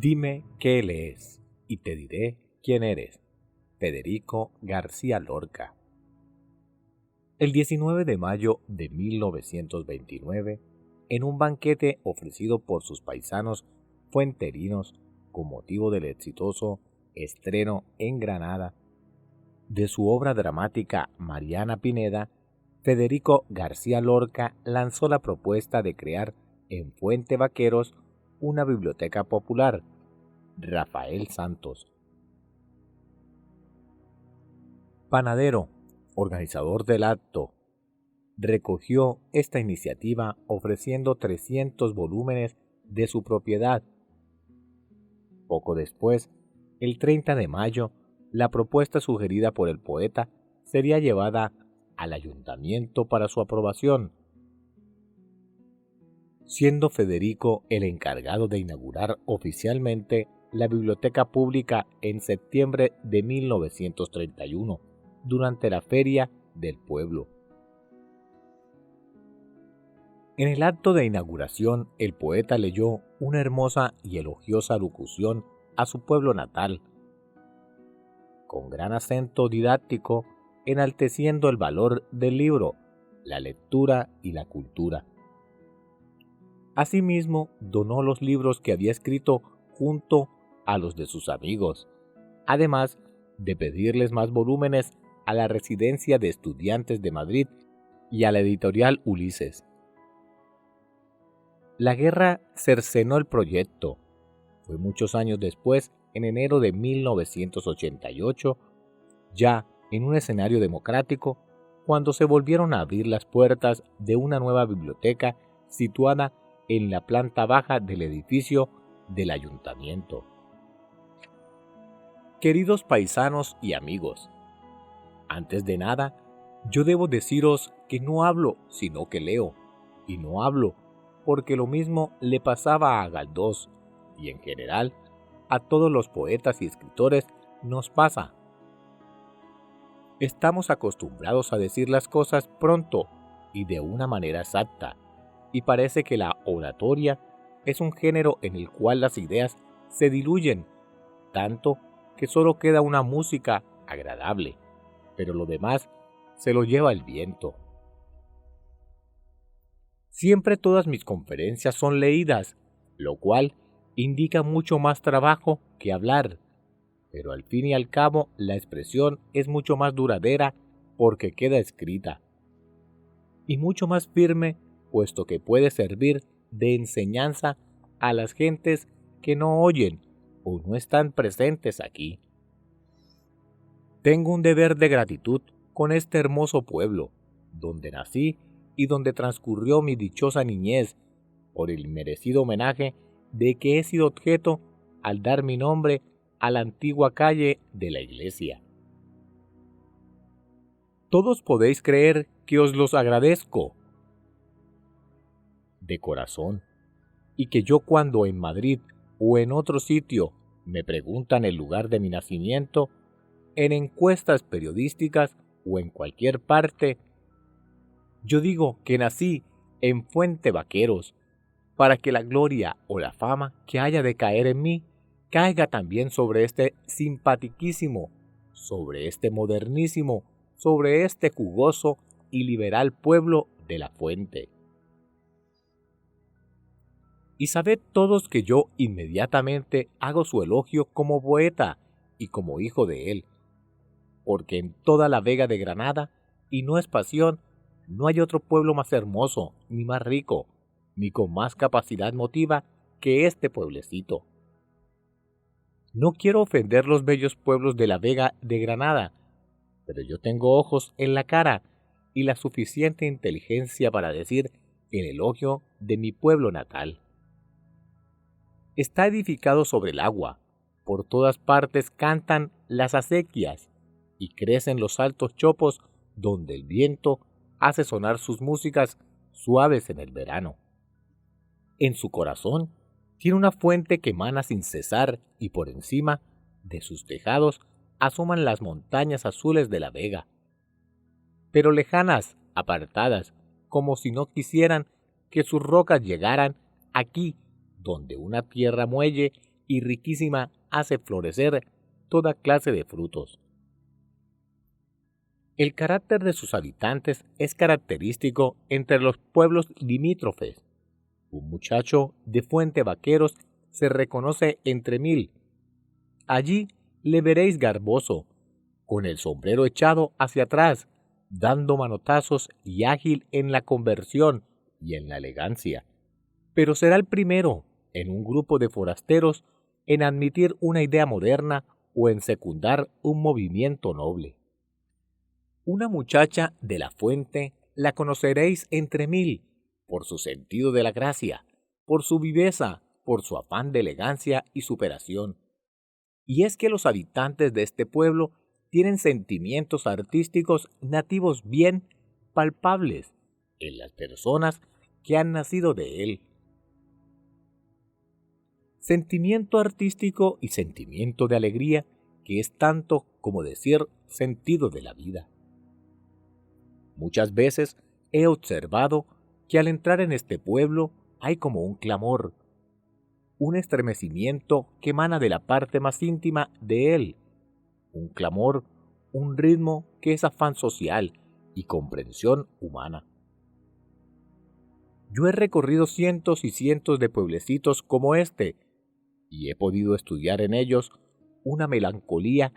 Dime qué lees y te diré quién eres. Federico García Lorca. El 19 de mayo de 1929, en un banquete ofrecido por sus paisanos fuenterinos con motivo del exitoso estreno en Granada de su obra dramática Mariana Pineda, Federico García Lorca lanzó la propuesta de crear en Fuente Vaqueros una biblioteca popular. Rafael Santos. Panadero, organizador del acto, recogió esta iniciativa ofreciendo 300 volúmenes de su propiedad. Poco después, el 30 de mayo, la propuesta sugerida por el poeta sería llevada al ayuntamiento para su aprobación, siendo Federico el encargado de inaugurar oficialmente la biblioteca pública en septiembre de 1931, durante la Feria del Pueblo. En el acto de inauguración, el poeta leyó una hermosa y elogiosa locución a su pueblo natal, con gran acento didáctico, enalteciendo el valor del libro, la lectura y la cultura. Asimismo, donó los libros que había escrito junto a los de sus amigos, además de pedirles más volúmenes a la Residencia de Estudiantes de Madrid y a la editorial Ulises. La guerra cercenó el proyecto. Fue muchos años después, en enero de 1988, ya en un escenario democrático, cuando se volvieron a abrir las puertas de una nueva biblioteca situada en la planta baja del edificio del ayuntamiento. Queridos paisanos y amigos, antes de nada, yo debo deciros que no hablo, sino que leo, y no hablo, porque lo mismo le pasaba a Galdós, y en general, a todos los poetas y escritores nos pasa. Estamos acostumbrados a decir las cosas pronto y de una manera exacta, y parece que la oratoria es un género en el cual las ideas se diluyen, tanto que solo queda una música agradable, pero lo demás se lo lleva el viento. Siempre todas mis conferencias son leídas, lo cual indica mucho más trabajo que hablar, pero al fin y al cabo la expresión es mucho más duradera porque queda escrita, y mucho más firme puesto que puede servir de enseñanza a las gentes que no oyen o no están presentes aquí. Tengo un deber de gratitud con este hermoso pueblo, donde nací y donde transcurrió mi dichosa niñez, por el merecido homenaje de que he sido objeto al dar mi nombre a la antigua calle de la iglesia. Todos podéis creer que os los agradezco de corazón, y que yo cuando en Madrid o en otro sitio me preguntan el lugar de mi nacimiento, en encuestas periodísticas o en cualquier parte, yo digo que nací en Fuente Vaqueros, para que la gloria o la fama que haya de caer en mí caiga también sobre este simpatiquísimo, sobre este modernísimo, sobre este jugoso y liberal pueblo de la Fuente. Y sabed todos que yo inmediatamente hago su elogio como poeta y como hijo de él, porque en toda la Vega de Granada, y no es pasión, no hay otro pueblo más hermoso, ni más rico, ni con más capacidad motiva que este pueblecito. No quiero ofender los bellos pueblos de la Vega de Granada, pero yo tengo ojos en la cara y la suficiente inteligencia para decir el elogio de mi pueblo natal. Está edificado sobre el agua, por todas partes cantan las acequias y crecen los altos chopos donde el viento hace sonar sus músicas suaves en el verano. En su corazón tiene una fuente que emana sin cesar y por encima de sus tejados asoman las montañas azules de la Vega, pero lejanas, apartadas, como si no quisieran que sus rocas llegaran aquí, donde una tierra muelle y riquísima hace florecer toda clase de frutos. El carácter de sus habitantes es característico entre los pueblos limítrofes. Un muchacho de Fuente Vaqueros se reconoce entre mil. Allí le veréis garboso, con el sombrero echado hacia atrás, dando manotazos y ágil en la conversión y en la elegancia. Pero será el primero, en un grupo de forasteros, en admitir una idea moderna o en secundar un movimiento noble. Una muchacha de la Fuente la conoceréis entre mil, por su sentido de la gracia, por su viveza, por su afán de elegancia y superación. Y es que los habitantes de este pueblo tienen sentimientos artísticos nativos bien palpables en las personas que han nacido de él. Sentimiento artístico y sentimiento de alegría que es tanto como decir sentido de la vida. Muchas veces he observado que al entrar en este pueblo hay como un clamor, un estremecimiento que emana de la parte más íntima de él, un clamor, un ritmo que es afán social y comprensión humana. Yo he recorrido cientos y cientos de pueblecitos como este y he podido estudiar en ellos una melancolía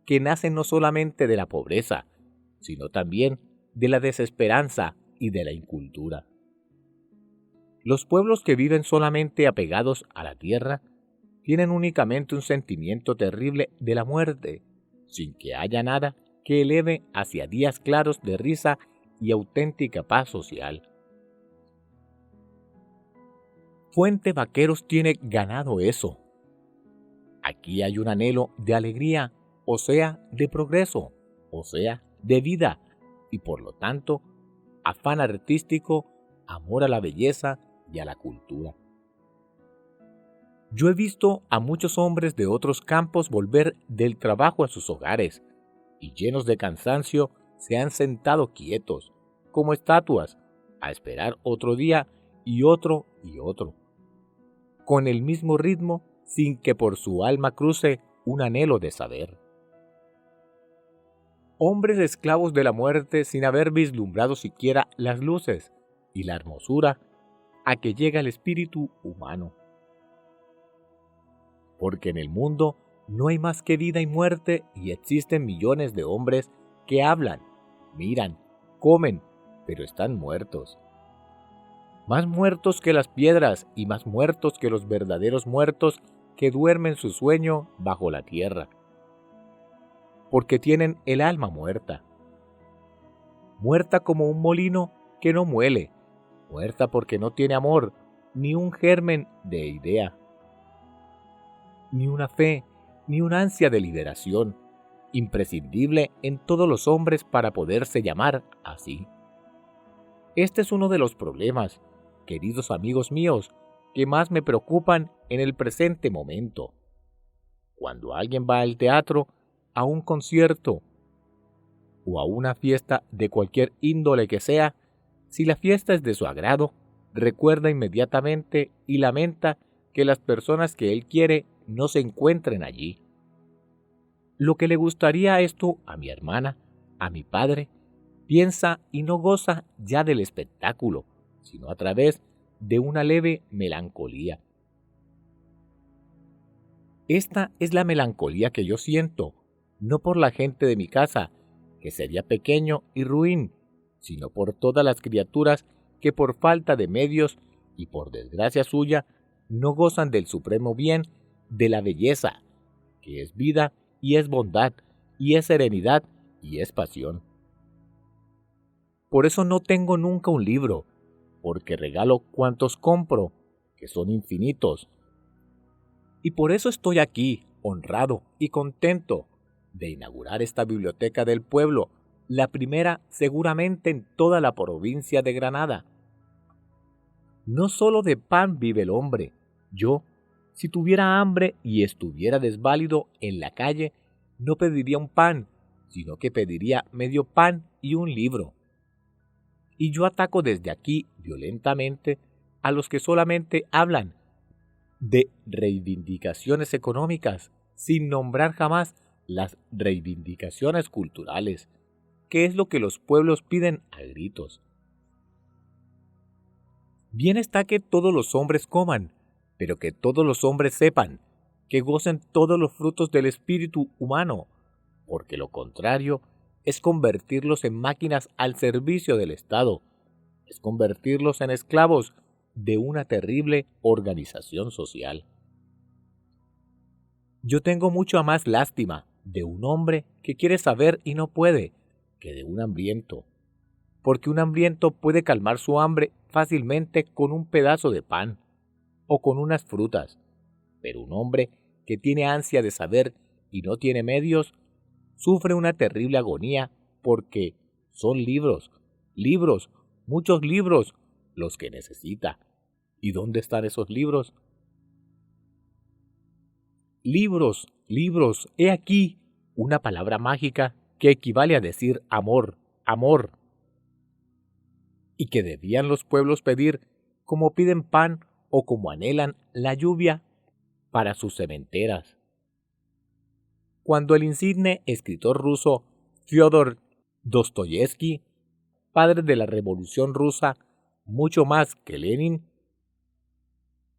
que nace no solamente de la pobreza, sino también de la desesperanza y de la incultura. Los pueblos que viven solamente apegados a la tierra tienen únicamente un sentimiento terrible de la muerte, sin que haya nada que eleve hacia días claros de risa y auténtica paz social. Fuente Vaqueros tiene ganado eso. Aquí hay un anhelo de alegría, o sea, de progreso, o sea, de vida, y por lo tanto, afán artístico, amor a la belleza y a la cultura. Yo he visto a muchos hombres de otros campos volver del trabajo a sus hogares, y llenos de cansancio se han sentado quietos, como estatuas, a esperar otro día y otro, con el mismo ritmo sin que por su alma cruce un anhelo de saber. Hombres esclavos de la muerte sin haber vislumbrado siquiera las luces y la hermosura a que llega el espíritu humano. Porque en el mundo no hay más que vida y muerte y existen millones de hombres que hablan, miran, comen, pero están muertos. Más muertos que las piedras y más muertos que los verdaderos muertos que duermen su sueño bajo la tierra. Porque tienen el alma muerta. Muerta como un molino que no muele, muerta porque no tiene amor, ni un germen de idea, ni una fe, ni una ansia de liberación, imprescindible en todos los hombres para poderse llamar así. Este es uno de los problemas, queridos amigos míos, que más me preocupan en el presente momento. Cuando alguien va al teatro, a un concierto o a una fiesta de cualquier índole que sea, si la fiesta es de su agrado, recuerda inmediatamente y lamenta que las personas que él quiere no se encuentren allí. Lo que le gustaría a esto a mi hermana, a mi padre, piensa y no goza ya del espectáculo, sino a través de una leve melancolía. Esta es la melancolía que yo siento, no por la gente de mi casa, que sería pequeño y ruin, sino por todas las criaturas que por falta de medios y por desgracia suya no gozan del supremo bien de la belleza, que es vida y es bondad, y es serenidad y es pasión. Por eso no tengo nunca un libro, porque regalo cuantos compro, que son infinitos. Y por eso estoy aquí, honrado y contento de inaugurar esta biblioteca del pueblo, la primera seguramente en toda la provincia de Granada. No solo de pan vive el hombre. Yo, si tuviera hambre y estuviera desválido en la calle, no pediría un pan, sino que pediría medio pan y un libro. Y yo ataco desde aquí violentamente a los que solamente hablan, de reivindicaciones económicas, sin nombrar jamás las reivindicaciones culturales, que es lo que los pueblos piden a gritos. Bien está que todos los hombres coman, pero que todos los hombres sepan, que gocen todos los frutos del espíritu humano, porque lo contrario es convertirlos en máquinas al servicio del Estado, es convertirlos en esclavos de una terrible organización social. Yo tengo mucha más lástima de un hombre que quiere saber y no puede, que de un hambriento, porque un hambriento puede calmar su hambre fácilmente con un pedazo de pan o con unas frutas, pero un hombre que tiene ansia de saber y no tiene medios, sufre una terrible agonía porque son libros, libros, muchos libros, los que necesita. ¿Y dónde están esos libros? Libros, libros, he aquí una palabra mágica que equivale a decir amor, amor, y que debían los pueblos pedir como piden pan o como anhelan la lluvia para sus sementeras. Cuando el insigne escritor ruso Fyodor Dostoyevsky, padre de la Revolución Rusa mucho más que Lenin,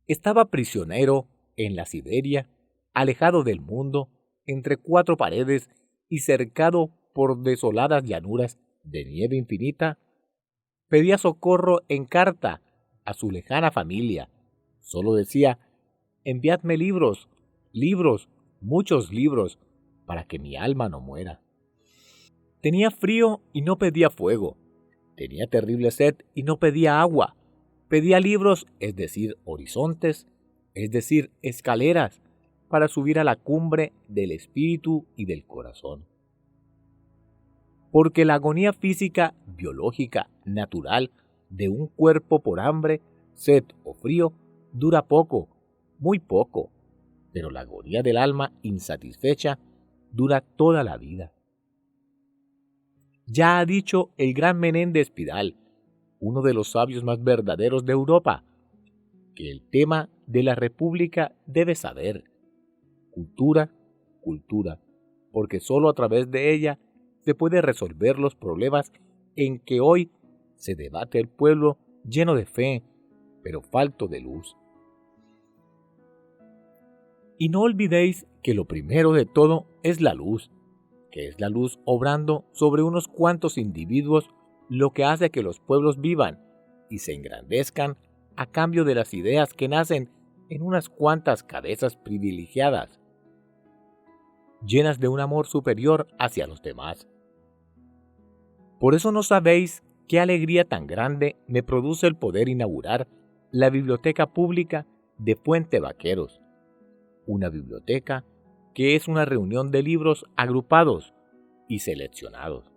estaba prisionero en la Siberia, alejado del mundo, entre cuatro paredes y cercado por desoladas llanuras de nieve infinita, pedía socorro en carta a su lejana familia. Solo decía: enviadme libros, libros, muchos libros, para que mi alma no muera. Tenía frío y no pedía fuego. Tenía terrible sed y no pedía agua. Pedía libros, es decir, horizontes, es decir, escaleras, para subir a la cumbre del espíritu y del corazón. Porque la agonía física, biológica, natural, de un cuerpo por hambre, sed o frío, dura poco, muy poco, pero la agonía del alma insatisfecha dura toda la vida. Ya ha dicho el gran Menéndez Pidal, uno de los sabios más verdaderos de Europa, que el tema de la República debe saber cultura, cultura, porque sólo a través de ella se puede resolver los problemas en que hoy se debate el pueblo lleno de fe, pero falto de luz. Y no olvidéis que lo primero de todo es la luz, que es la luz obrando sobre unos cuantos individuos, lo que hace que los pueblos vivan y se engrandezcan a cambio de las ideas que nacen en unas cuantas cabezas privilegiadas, llenas de un amor superior hacia los demás. Por eso no sabéis qué alegría tan grande me produce el poder inaugurar la biblioteca pública de Fuente Vaqueros, una biblioteca que es una reunión de libros agrupados y seleccionados,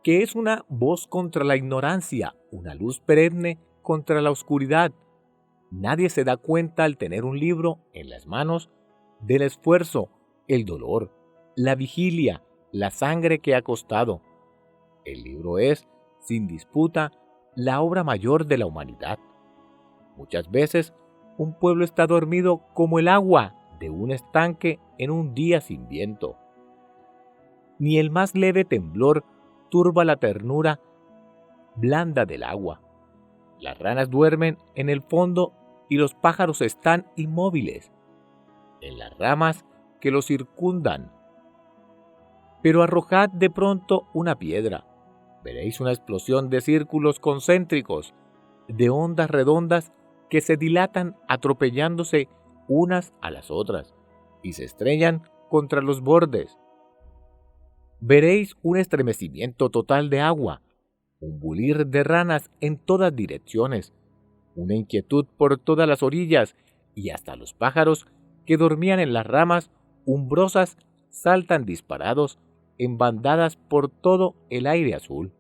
que es una voz contra la ignorancia, una luz perenne contra la oscuridad. Nadie se da cuenta al tener un libro en las manos del esfuerzo, el dolor, la vigilia, la sangre que ha costado. El libro es, sin disputa, la obra mayor de la humanidad. Muchas veces, un pueblo está dormido como el agua de un estanque en un día sin viento. Ni el más leve temblor turba la ternura blanda del agua. Las ranas duermen en el fondo y los pájaros están inmóviles en las ramas que los circundan. Pero arrojad de pronto una piedra. Veréis una explosión de círculos concéntricos, de ondas redondas que se dilatan atropellándose unas a las otras y se estrellan contra los bordes. Veréis un estremecimiento total de agua, un bulir de ranas en todas direcciones, una inquietud por todas las orillas, y hasta los pájaros que dormían en las ramas umbrosas saltan disparados en bandadas por todo el aire azul.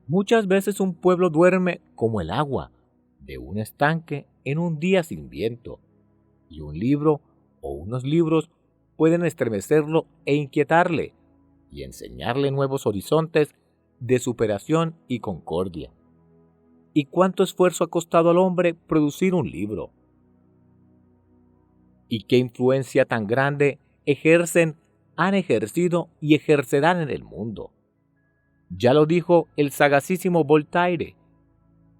Muchas veces un pueblo duerme como el agua de un estanque en un día sin viento, y un libro o unos libros pueden estremecerlo e inquietarle, y enseñarle nuevos horizontes de superación y concordia. ¿Y cuánto esfuerzo ha costado al hombre producir un libro? ¿Y qué influencia tan grande han ejercido y ejercerán en el mundo? Ya lo dijo el sagacísimo Voltaire: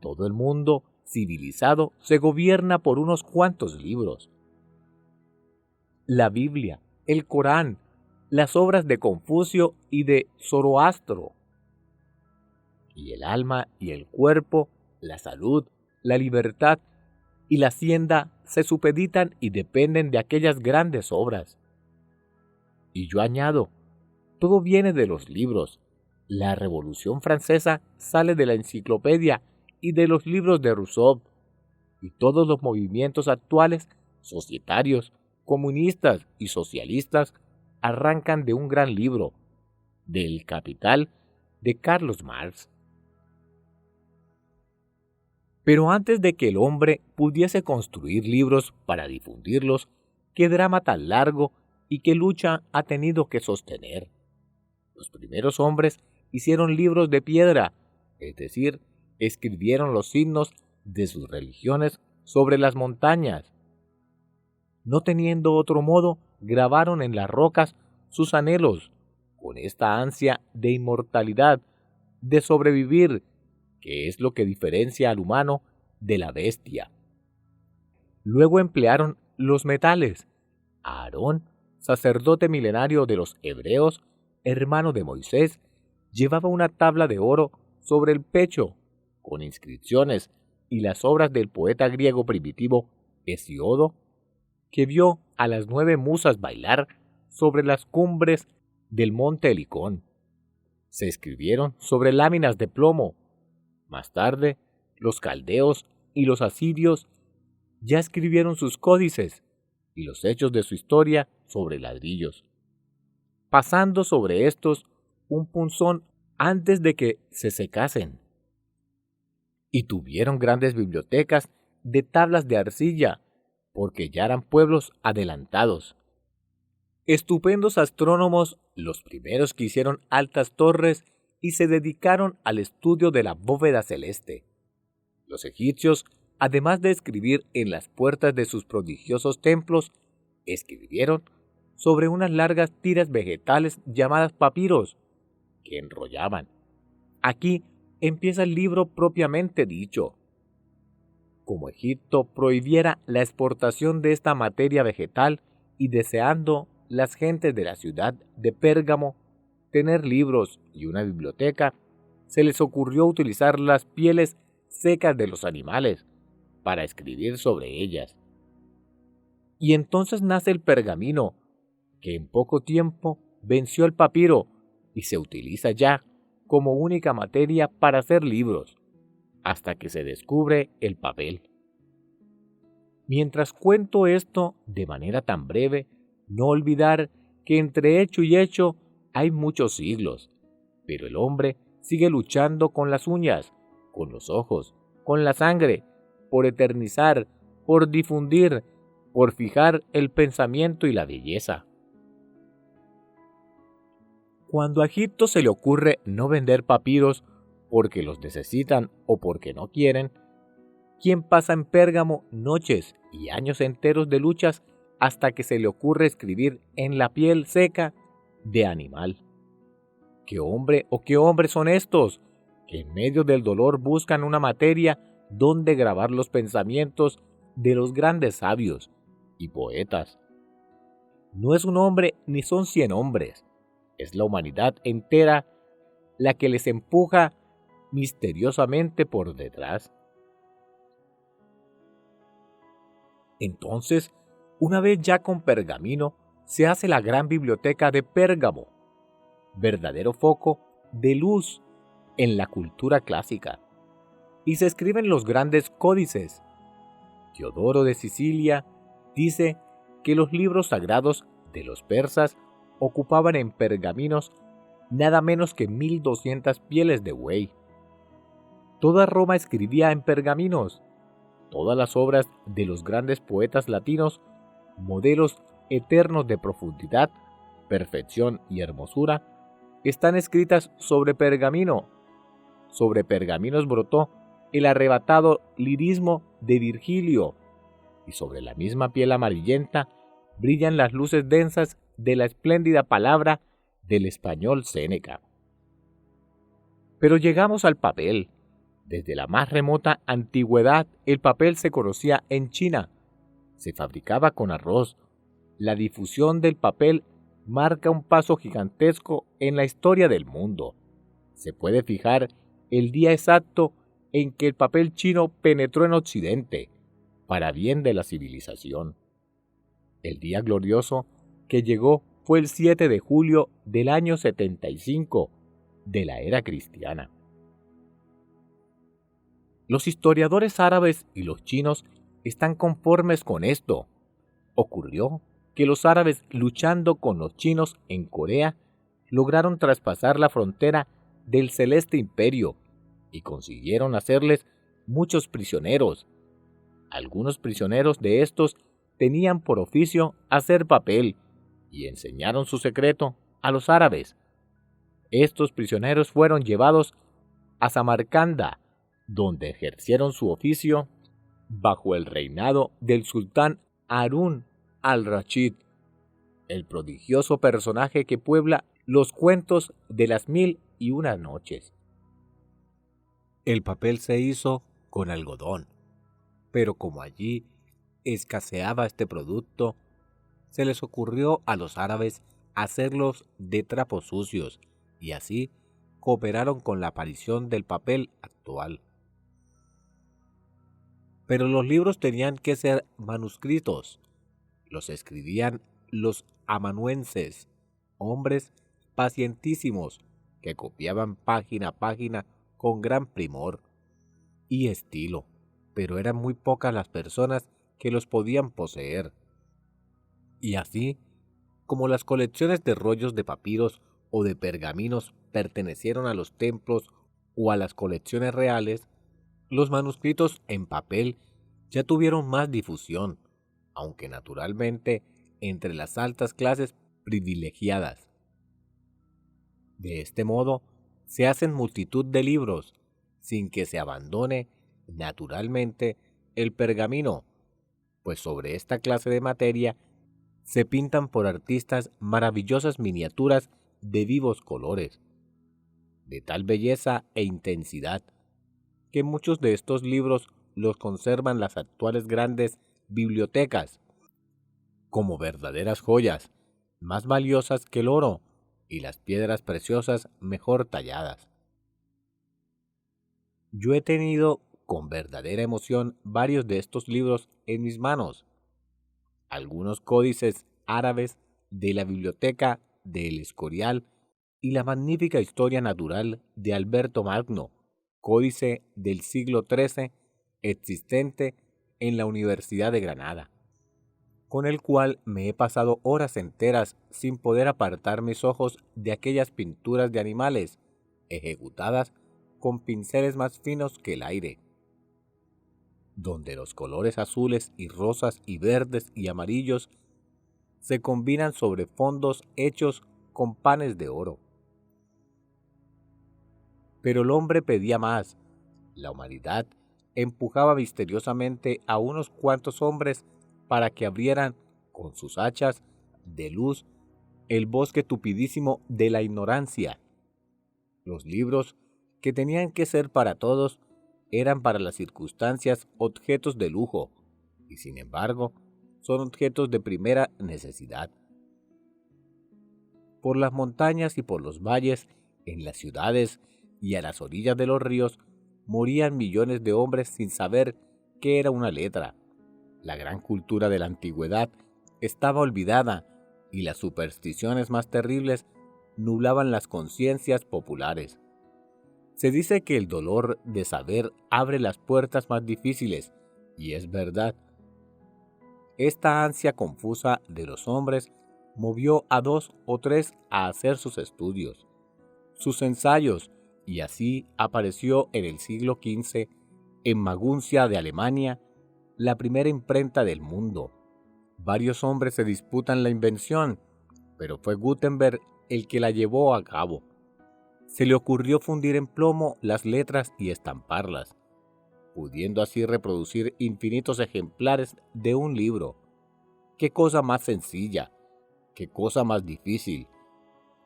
todo el mundo civilizado se gobierna por unos cuantos libros. La Biblia, el Corán, las obras de Confucio y de Zoroastro. Y el alma y el cuerpo, la salud, la libertad y la hacienda se supeditan y dependen de aquellas grandes obras. Y yo añado, todo viene de los libros. La Revolución Francesa sale de la enciclopedia y de los libros de Rousseau, y todos los movimientos actuales, societarios, comunistas y socialistas, arrancan de un gran libro, del Capital, de Carlos Marx. Pero antes de que el hombre pudiese construir libros para difundirlos, qué drama tan largo y qué lucha ha tenido que sostener. Los primeros hombres hicieron libros de piedra, es decir, escribieron los signos de sus religiones sobre las montañas. No teniendo otro modo, grabaron en las rocas sus anhelos, con esta ansia de inmortalidad, de sobrevivir, que es lo que diferencia al humano de la bestia. Luego emplearon los metales. Aarón, sacerdote milenario de los hebreos, hermano de Moisés, llevaba una tabla de oro sobre el pecho, con inscripciones y las obras del poeta griego primitivo Hesíodo, que vio a las 9 musas bailar sobre las cumbres del monte Helicón. Se escribieron sobre láminas de plomo. Más tarde, los caldeos y los asirios ya escribieron sus códices y los hechos de su historia sobre ladrillos, pasando sobre estos un punzón antes de que se secasen. Y tuvieron grandes bibliotecas de tablas de arcilla, porque ya eran pueblos adelantados. Estupendos astrónomos, los primeros que hicieron altas torres y se dedicaron al estudio de la bóveda celeste. Los egipcios, además de escribir en las puertas de sus prodigiosos templos, escribieron sobre unas largas tiras vegetales llamadas papiros, que enrollaban. Aquí empieza el libro propiamente dicho. Como Egipto prohibiera la exportación de esta materia vegetal y deseando las gentes de la ciudad de Pérgamo tener libros y una biblioteca, se les ocurrió utilizar las pieles secas de los animales para escribir sobre ellas. Y entonces nace el pergamino, que en poco tiempo venció el papiro y se utiliza ya como única materia para hacer libros, hasta que se descubre el papel. Mientras cuento esto de manera tan breve, no olvidar que entre hecho y hecho hay muchos siglos, pero el hombre sigue luchando con las uñas, con los ojos, con la sangre, por eternizar, por difundir, por fijar el pensamiento y la belleza. Cuando a Egipto se le ocurre no vender papiros porque los necesitan o porque no quieren, ¿quién pasa en Pérgamo noches y años enteros de luchas hasta que se le ocurre escribir en la piel seca de animal? ¿Qué hombre o qué hombres son estos que en medio del dolor buscan una materia donde grabar los pensamientos de los grandes sabios y poetas? No es un hombre ni son 100 hombres, es la humanidad entera la que les empuja misteriosamente por detrás. Entonces, una vez ya con pergamino, se hace la gran biblioteca de Pérgamo, verdadero foco de luz en la cultura clásica, y se escriben los grandes códices. Teodoro de Sicilia dice que los libros sagrados de los persas ocupaban en pergaminos nada menos que 1200 pieles de buey. Toda Roma escribía en pergaminos. Todas las obras de los grandes poetas latinos, modelos eternos de profundidad, perfección y hermosura, están escritas sobre pergamino. Sobre pergaminos brotó el arrebatado lirismo de Virgilio, y sobre la misma piel amarillenta brillan las luces densas de la espléndida palabra del español Séneca. Pero llegamos al papel. Desde la más remota antigüedad el papel se conocía en China. Se fabricaba con arroz. La difusión del papel marca un paso gigantesco en la historia del mundo. Se puede fijar el día exacto en que el papel chino penetró en Occidente, para bien de la civilización. El día glorioso que llegó fue el 7 de julio del año 75 de la era cristiana. Los historiadores árabes y los chinos están conformes con esto. Ocurrió que los árabes, luchando con los chinos en Corea, lograron traspasar la frontera del Celeste Imperio y consiguieron hacerles muchos prisioneros. Algunos prisioneros de estos tenían por oficio hacer papel y enseñaron su secreto a los árabes. Estos prisioneros fueron llevados a Samarcanda, donde ejercieron su oficio bajo el reinado del sultán Harún al-Rashid, el prodigioso personaje que puebla los cuentos de las 1001 noches. El papel se hizo con algodón, pero como allí escaseaba este producto, se les ocurrió a los árabes hacerlos de trapos sucios y así cooperaron con la aparición del papel actual. Pero los libros tenían que ser manuscritos. Los escribían los amanuenses, hombres pacientísimos que copiaban página a página con gran primor y estilo, pero eran muy pocas las personas que los podían poseer. Y así, como las colecciones de rollos de papiros o de pergaminos pertenecieron a los templos o a las colecciones reales, los manuscritos en papel ya tuvieron más difusión, aunque naturalmente entre las altas clases privilegiadas. De este modo, se hacen multitud de libros, sin que se abandone, naturalmente, el pergamino, pues sobre esta clase de materia se pintan por artistas maravillosas miniaturas de vivos colores, de tal belleza e intensidad, que muchos de estos libros los conservan las actuales grandes bibliotecas, como verdaderas joyas, más valiosas que el oro y las piedras preciosas mejor talladas. Yo he tenido con verdadera emoción varios de estos libros en mis manos, algunos códices árabes de la biblioteca de El Escorial y la magnífica historia natural de Alberto Magno, códice del siglo XIII existente en la Universidad de Granada, con el cual me he pasado horas enteras sin poder apartar mis ojos de aquellas pinturas de animales ejecutadas con pinceles más finos que el aire, donde los colores azules y rosas y verdes y amarillos se combinan sobre fondos hechos con panes de oro. Pero el hombre pedía más. La humanidad empujaba misteriosamente a unos cuantos hombres para que abrieran, con sus hachas de luz, el bosque tupidísimo de la ignorancia. Los libros, que tenían que ser para todos, eran para las circunstancias objetos de lujo, y sin embargo, son objetos de primera necesidad. Por las montañas y por los valles, en las ciudades y a las orillas de los ríos, morían millones de hombres sin saber qué era una letra. La gran cultura de la antigüedad estaba olvidada y las supersticiones más terribles nublaban las conciencias populares. Se dice que el dolor de saber abre las puertas más difíciles, y es verdad. Esta ansia confusa de los hombres movió a 2 o 3 a hacer sus estudios, sus ensayos, y así apareció en el siglo XV, en Maguncia de Alemania, la primera imprenta del mundo. Varios hombres se disputan la invención, pero fue Gutenberg el que la llevó a cabo. Se le ocurrió fundir en plomo las letras y estamparlas. pudiendo así reproducir infinitos ejemplares de un libro. ¡Qué cosa más sencilla! ¡Qué cosa más difícil!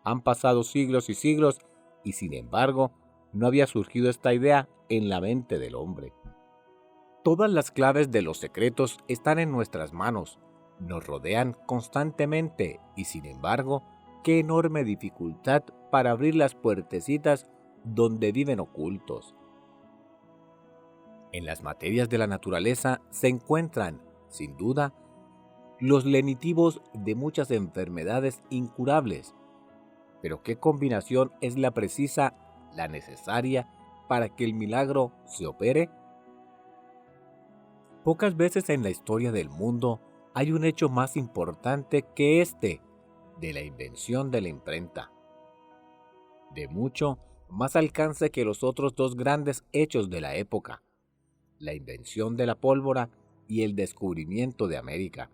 Han pasado siglos y siglos y sin embargo no había surgido esta idea en la mente del hombre. Todas las claves de los secretos están en nuestras manos, nos rodean constantemente y sin embargo, qué enorme dificultad para abrir las puertecitas donde viven ocultos. En las materias de la naturaleza se encuentran, sin duda, los lenitivos de muchas enfermedades incurables. Pero ¿qué combinación es la precisa, la necesaria, para que el milagro se opere? Pocas veces en la historia del mundo hay un hecho más importante que este, de la invención de la imprenta. De mucho más alcance que los otros dos grandes hechos de la época, la invención de la pólvora y el descubrimiento de América.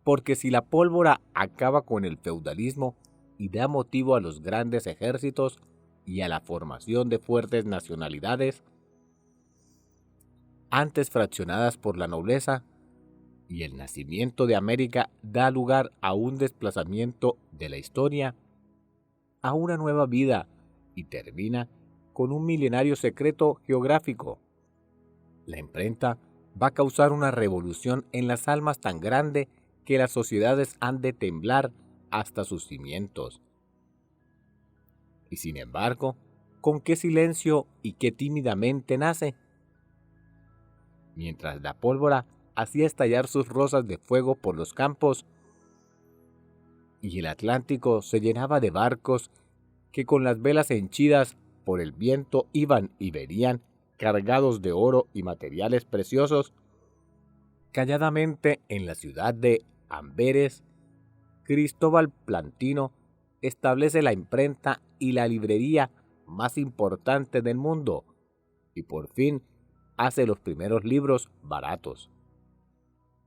Porque si la pólvora acaba con el feudalismo y da motivo a los grandes ejércitos y a la formación de fuertes nacionalidades, antes fraccionadas por la nobleza, y el nacimiento de América da lugar a un desplazamiento de la historia, a una nueva vida y termina con un milenario secreto geográfico. La imprenta va a causar una revolución en las almas tan grande que las sociedades han de temblar hasta sus cimientos. Y sin embargo, ¿con qué silencio y qué tímidamente nace? Mientras la pólvora hacía estallar sus rosas de fuego por los campos, y el Atlántico se llenaba de barcos que con las velas henchidas por el viento iban y venían cargados de oro y materiales preciosos, calladamente en la ciudad de Amberes, Cristóbal Plantino establece la imprenta y la librería más importante del mundo, y por fin hace los primeros libros baratos.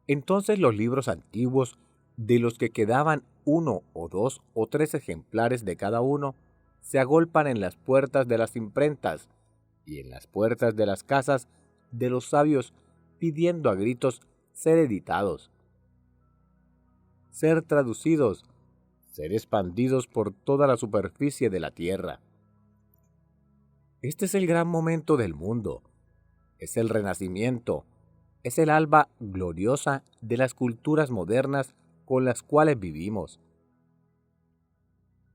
Entonces los libros antiguos, de los que quedaban 1 o 2 o 3 ejemplares de cada uno, se agolpan en las puertas de las imprentas y en las puertas de las casas de los sabios, pidiendo a gritos ser editados, ser traducidos, ser expandidos por toda la superficie de la tierra. Este es el gran momento del mundo, es el renacimiento, es el alba gloriosa de las culturas modernas con las cuales vivimos.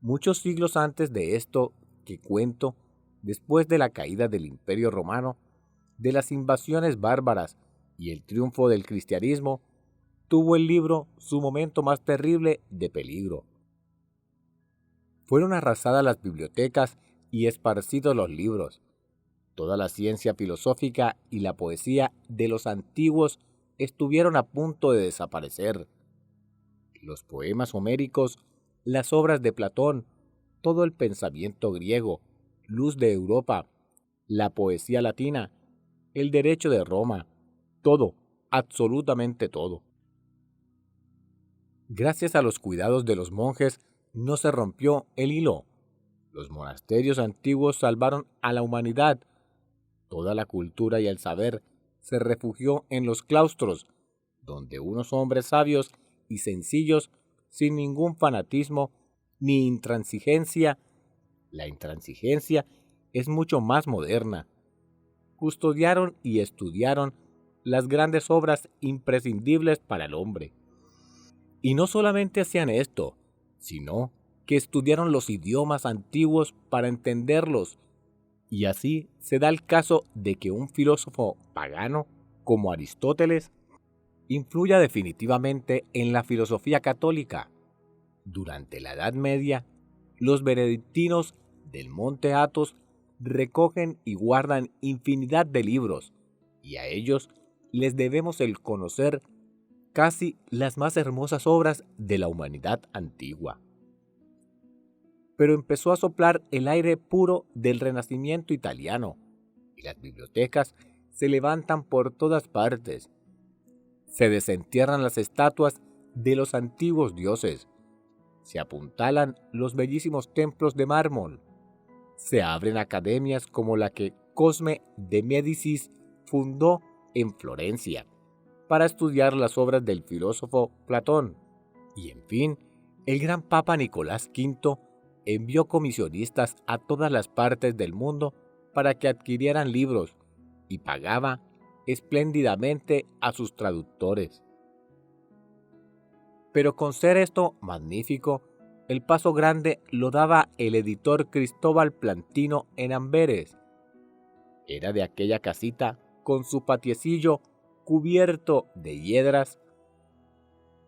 Muchos siglos antes de esto que cuento, después de la caída del Imperio Romano, de las invasiones bárbaras y el triunfo del cristianismo, tuvo el libro su momento más terrible de peligro. Fueron arrasadas las bibliotecas y esparcidos los libros. Toda la ciencia filosófica y la poesía de los antiguos estuvieron a punto de desaparecer. Los poemas homéricos, las obras de Platón, todo el pensamiento griego, luz de Europa, la poesía latina, el derecho de Roma, todo, absolutamente todo. Gracias a los cuidados de los monjes, no se rompió el hilo. Los monasterios antiguos salvaron a la humanidad. Toda la cultura y el saber se refugió en los claustros, donde unos hombres sabios y sencillos, sin ningún fanatismo ni intransigencia, la intransigencia es mucho más moderna, custodiaron y estudiaron las grandes obras imprescindibles para el hombre. Y no solamente hacían esto, sino que estudiaron los idiomas antiguos para entenderlos. Y así se da el caso de que un filósofo pagano como Aristóteles influya definitivamente en la filosofía católica. Durante la Edad Media, los benedictinos del Monte Athos recogen y guardan infinidad de libros, y a ellos les debemos el conocer casi las más hermosas obras de la humanidad antigua. Pero empezó a soplar el aire puro del Renacimiento italiano, y las bibliotecas se levantan por todas partes. Se desentierran las estatuas de los antiguos dioses, se apuntalan los bellísimos templos de mármol, se abren academias como la que Cosme de Médicis fundó en Florencia para estudiar las obras del filósofo Platón. Y en fin, el gran Papa Nicolás V envió comisionistas a todas las partes del mundo para que adquirieran libros y pagaba espléndidamente a sus traductores. Pero con ser esto magnífico, el paso grande lo daba el editor Cristóbal Plantino en Amberes. Era de aquella casita con su patiecillo cubierto de hiedras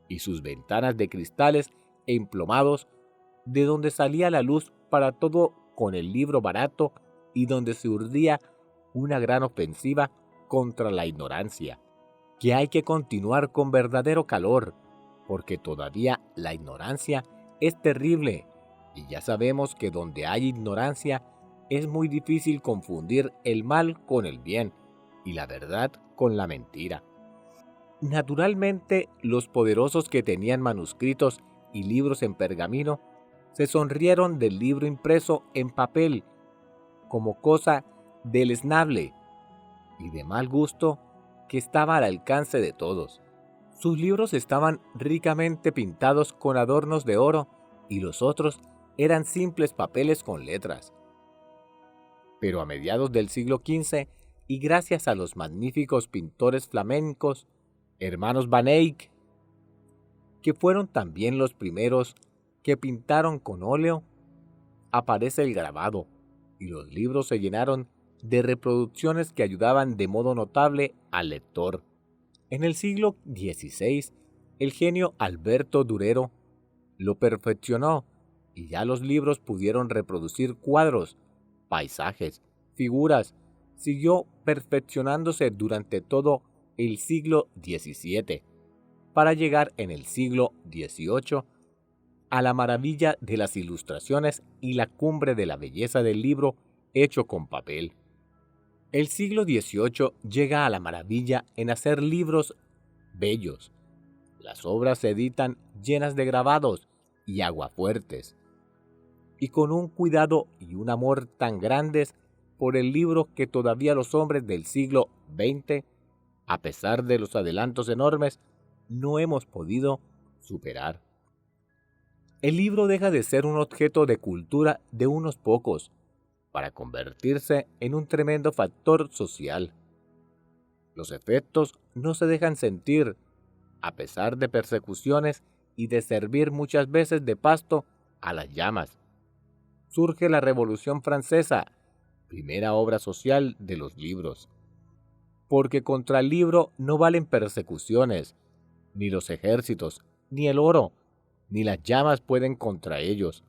y sus ventanas de cristales emplomados, de donde salía la luz para todo con el libro barato y donde se urdía una gran ofensiva contra la ignorancia, que hay que continuar con verdadero calor, porque todavía la ignorancia es terrible, y ya sabemos que donde hay ignorancia es muy difícil confundir el mal con el bien, y la verdad con la mentira. Naturalmente, los poderosos que tenían manuscritos y libros en pergamino se sonrieron del libro impreso en papel como cosa deleznable y de mal gusto que estaba al alcance de todos. Sus libros estaban ricamente pintados con adornos de oro y los otros eran simples papeles con letras. Pero a mediados del siglo XV, y gracias a los magníficos pintores flamencos, hermanos Van Eyck, que fueron también los primeros que pintaron con óleo, aparece el grabado, y los libros se llenaron de reproducciones que ayudaban de modo notable al lector. En el siglo XVI, el genio Alberto Durero lo perfeccionó y ya los libros pudieron reproducir cuadros, paisajes, figuras. Siguió perfeccionándose durante todo el siglo XVII, para llegar en el siglo XVIII a la maravilla de las ilustraciones y la cumbre de la belleza del libro hecho con papel. El siglo XVIII llega a la maravilla en hacer libros bellos. Las obras se editan llenas de grabados y aguafuertes, y con un cuidado y un amor tan grandes por el libro que todavía los hombres del siglo XX, a pesar de los adelantos enormes, no hemos podido superar. El libro deja de ser un objeto de cultura de unos pocos para convertirse en un tremendo factor social. Los efectos no se dejan sentir, a pesar de persecuciones y de servir muchas veces de pasto a las llamas. Surge la Revolución Francesa, primera obra social de los libros. Porque contra el libro no valen persecuciones, ni los ejércitos, ni el oro, ni las llamas pueden contra ellos,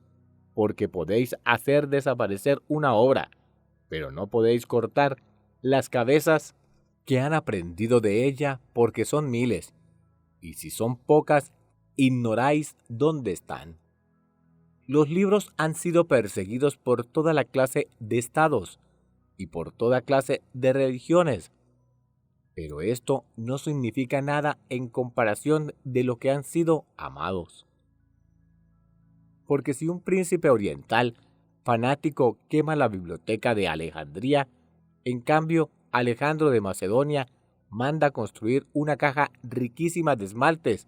porque podéis hacer desaparecer una obra, pero no podéis cortar las cabezas que han aprendido de ella, porque son miles, y si son pocas, ignoráis dónde están. Los libros han sido perseguidos por toda la clase de estados y por toda clase de religiones, pero esto no significa nada en comparación de lo que han sido amados. Porque si un príncipe oriental fanático quema la biblioteca de Alejandría, en cambio Alejandro de Macedonia manda construir una caja riquísima de esmaltes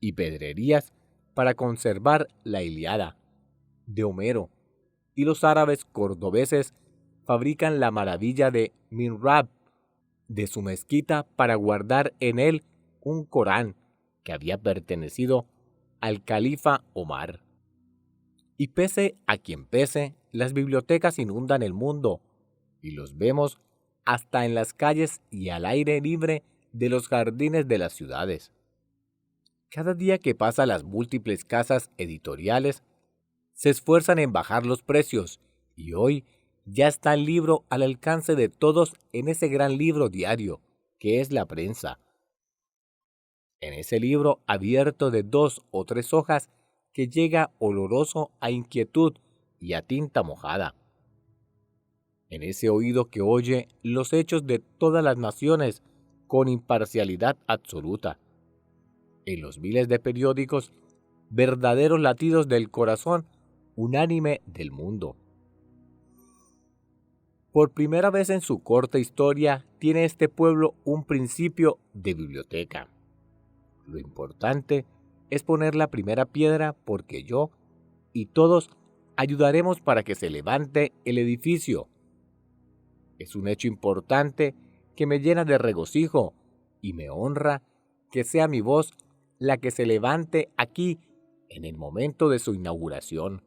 y pedrerías para conservar la Ilíada de Homero, y los árabes cordobeses fabrican la maravilla de Mihrab de su mezquita para guardar en él un Corán que había pertenecido al califa Omar. Y pese a quien pese, las bibliotecas inundan el mundo y los vemos hasta en las calles y al aire libre de los jardines de las ciudades. Cada día que pasa, las múltiples casas editoriales se esfuerzan en bajar los precios y hoy ya está el libro al alcance de todos en ese gran libro diario que es la prensa. En ese libro abierto de 2 o 3 hojas que llega oloroso a inquietud y a tinta mojada. En ese oído que oye los hechos de todas las naciones con imparcialidad absoluta. En los miles de periódicos, verdaderos latidos del corazón unánime del mundo. Por primera vez en su corta historia, tiene este pueblo un principio de biblioteca. Lo importante es poner la primera piedra porque yo y todos ayudaremos para que se levante el edificio. Es un hecho importante que me llena de regocijo y me honra que sea mi voz la que se levante aquí en el momento de su inauguración.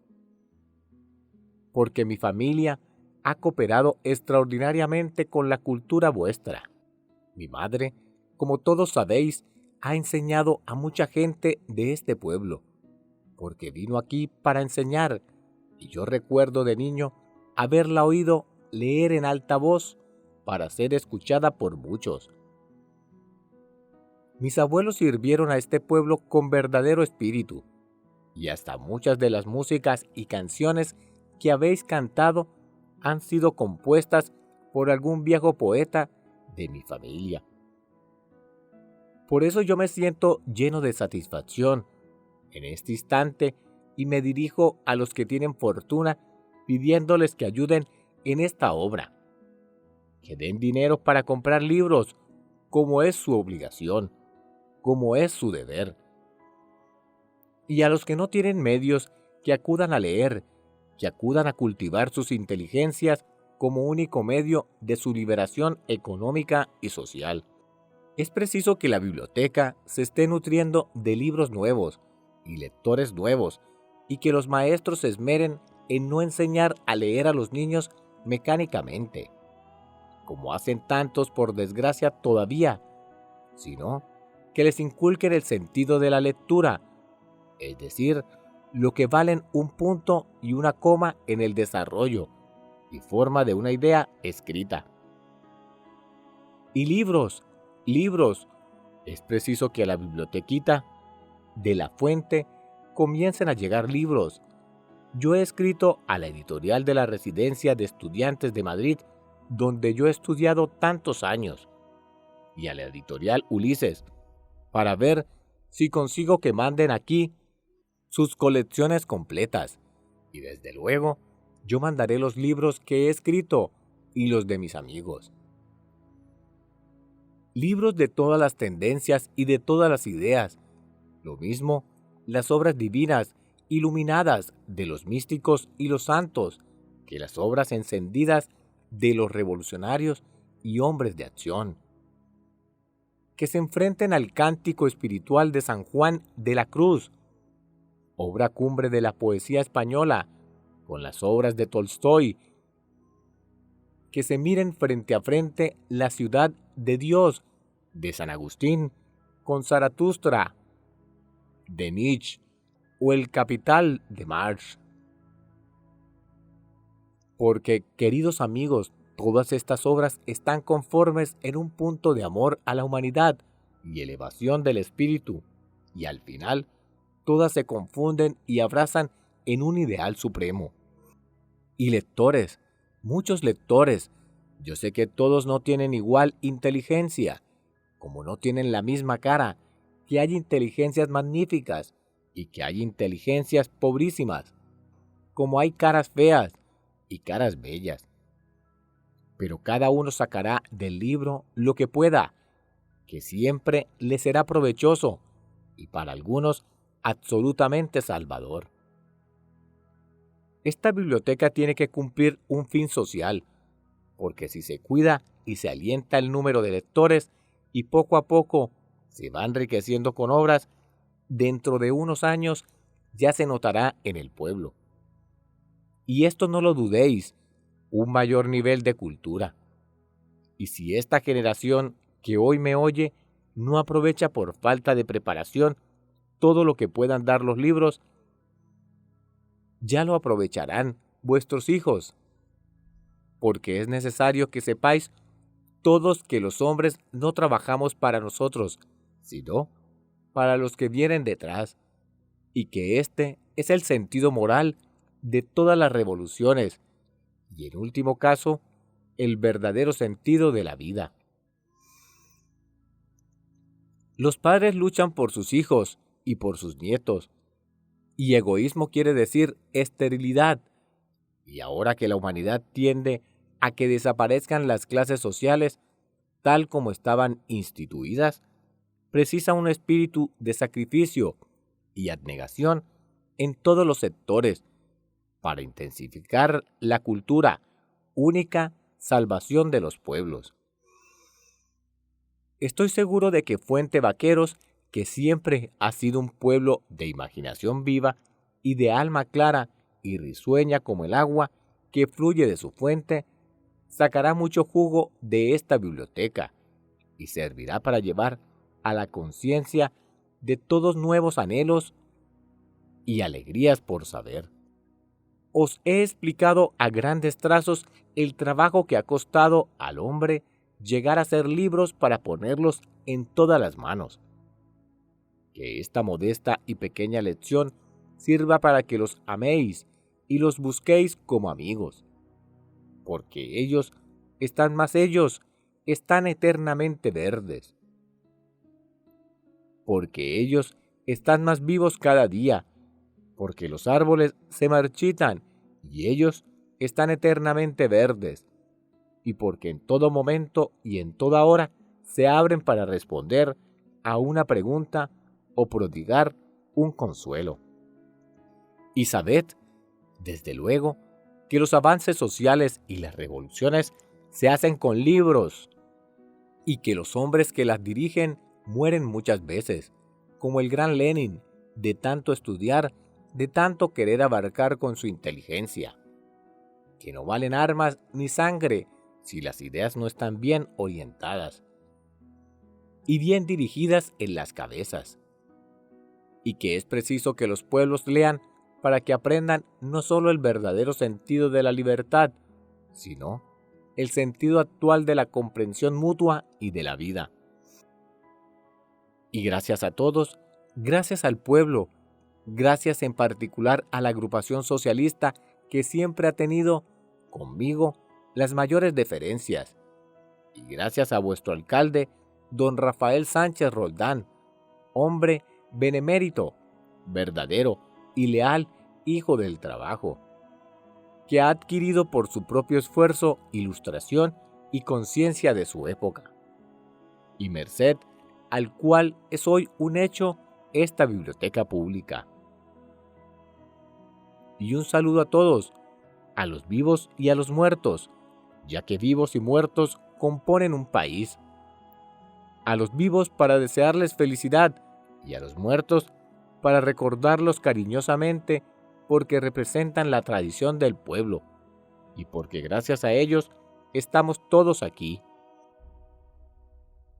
Porque mi familia ha cooperado extraordinariamente con la cultura vuestra. Mi madre, como todos sabéis, ha enseñado a mucha gente de este pueblo, porque vino aquí para enseñar, y yo recuerdo de niño haberla oído leer en alta voz para ser escuchada por muchos. Mis abuelos sirvieron a este pueblo con verdadero espíritu, y hasta muchas de las músicas y canciones que habéis cantado han sido compuestas por algún viejo poeta de mi familia. Por eso yo me siento lleno de satisfacción en este instante y me dirijo a los que tienen fortuna pidiéndoles que ayuden en esta obra, que den dinero para comprar libros, como es su obligación, como es su deber. Y a los que no tienen medios, que acudan a leer, que acudan a cultivar sus inteligencias como único medio de su liberación económica y social. Es preciso que la biblioteca se esté nutriendo de libros nuevos y lectores nuevos, y que los maestros se esmeren en no enseñar a leer a los niños mecánicamente, como hacen tantos por desgracia todavía, sino que les inculquen el sentido de la lectura, es decir, lo que valen un punto y una coma en el desarrollo y forma de una idea escrita. Y libros, es preciso que a la bibliotequita de la fuente comiencen a llegar libros. Yo he escrito a la editorial de la Residencia de Estudiantes de Madrid, donde yo he estudiado tantos años, y a la editorial Ulises, para ver si consigo que manden aquí sus colecciones completas, y desde luego yo mandaré los libros que he escrito y los de mis amigos. Libros de todas las tendencias y de todas las ideas, lo mismo las obras divinas, iluminadas de los místicos y los santos, que las obras encendidas de los revolucionarios y hombres de acción. Que se enfrenten al cántico espiritual de San Juan de la Cruz, obra cumbre de la poesía española, con las obras de Tolstoy. Que se miren frente a frente la ciudad de Dios de San Agustín con Zaratustra de Nietzsche o El Capital de Marx. Porque, queridos amigos, todas estas obras están conformes en un punto de amor a la humanidad y elevación del espíritu, y al final todas se confunden y abrazan en un ideal supremo. Y lectores, muchos lectores, yo sé que todos no tienen igual inteligencia, como no tienen la misma cara, que hay inteligencias magníficas y que hay inteligencias pobrísimas, como hay caras feas y caras bellas. Pero cada uno sacará del libro lo que pueda, que siempre le será provechoso y para algunos absolutamente salvador. Esta biblioteca tiene que cumplir un fin social, porque si se cuida y se alienta el número de lectores y poco a poco se va enriqueciendo con obras, dentro de unos años ya se notará en el pueblo. Y esto no lo dudéis, un mayor nivel de cultura. Y si esta generación que hoy me oye no aprovecha por falta de preparación todo lo que puedan dar los libros, ya lo aprovecharán vuestros hijos, porque es necesario que sepáis todos que los hombres no trabajamos para nosotros, sino para los que vienen detrás, y que este es el sentido moral de todas las revoluciones, y en último caso, el verdadero sentido de la vida. Los padres luchan por sus hijos y por sus nietos, y egoísmo quiere decir esterilidad, y ahora que la humanidad tiende a que desaparezcan las clases sociales tal como estaban instituidas, precisa un espíritu de sacrificio y abnegación en todos los sectores para intensificar la cultura, única salvación de los pueblos. Estoy seguro de que Fuente Vaqueros, que siempre ha sido un pueblo de imaginación viva y de alma clara y risueña como el agua que fluye de su fuente, sacará mucho jugo de esta biblioteca y servirá para llevar a la conciencia de todos nuevos anhelos y alegrías por saber. Os he explicado a grandes trazos el trabajo que ha costado al hombre llegar a ser libros para ponerlos en todas las manos. Que esta modesta y pequeña lección sirva para que los améis y los busquéis como amigos, porque ellos están eternamente verdes, porque ellos están más vivos cada día, porque los árboles se marchitan y ellos están eternamente verdes, y porque en todo momento y en toda hora se abren para responder a una pregunta o prodigar un consuelo. Y sabed, desde luego, que los avances sociales y las revoluciones se hacen con libros, y que los hombres que las dirigen mueren muchas veces, como el gran Lenin, de tanto estudiar, de tanto querer abarcar con su inteligencia, que no valen armas ni sangre si las ideas no están bien orientadas y bien dirigidas en las cabezas, y que es preciso que los pueblos lean para que aprendan no solo el verdadero sentido de la libertad, sino el sentido actual de la comprensión mutua y de la vida. Y gracias a todos, gracias al pueblo, gracias en particular a la agrupación socialista que siempre ha tenido conmigo las mayores deferencias, y gracias a vuestro alcalde, don Rafael Sánchez Roldán, hombre benemérito, verdadero y leal hijo del trabajo, que ha adquirido por su propio esfuerzo, ilustración y conciencia de su época, y merced al cual es hoy un hecho esta biblioteca pública. Y un saludo a todos, a los vivos y a los muertos, ya que vivos y muertos componen un país. A los vivos para desearles felicidad y a los muertos para recordarlos cariñosamente porque representan la tradición del pueblo y porque gracias a ellos estamos todos aquí.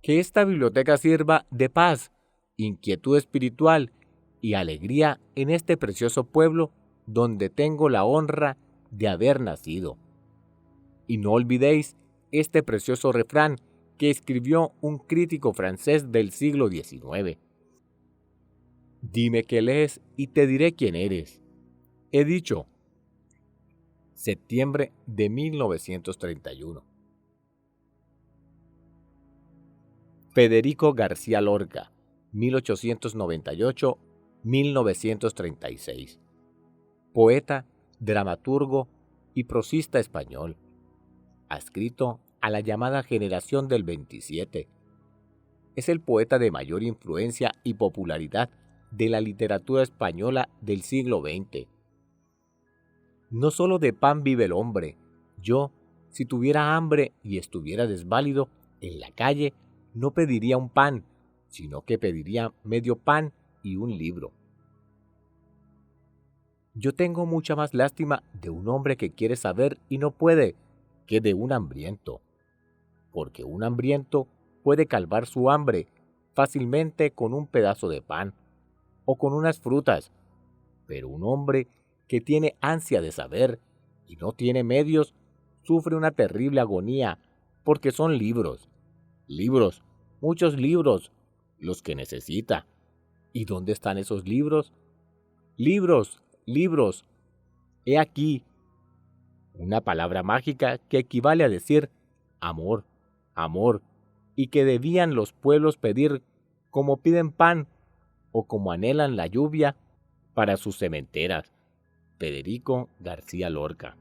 Que esta biblioteca sirva de paz, inquietud espiritual y alegría en este precioso pueblo donde tengo la honra de haber nacido. Y no olvidéis este precioso refrán que escribió un crítico francés del siglo XIX. Dime qué lees y te diré quién eres. He dicho. Septiembre de 1931. Federico García Lorca, 1898-1936. Poeta, dramaturgo y prosista español. Adscrito a la llamada generación del 27. Es el poeta de mayor influencia y popularidad de la literatura española del siglo XX. No solo de pan vive el hombre. Yo, si tuviera hambre y estuviera desválido, en la calle no pediría un pan, sino que pediría medio pan y un libro. Yo tengo mucha más lástima de un hombre que quiere saber y no puede, que de un hambriento, porque un hambriento puede calmar su hambre fácilmente con un pedazo de pan o con unas frutas, pero un hombre que tiene ansia de saber y no tiene medios sufre una terrible agonía porque son libros, muchos libros, los que necesita. ¿Y dónde están esos libros? Libros. He aquí una palabra mágica que equivale a decir amor, y que debían los pueblos pedir como piden pan o como anhelan la lluvia para sus sementeras. Federico García Lorca.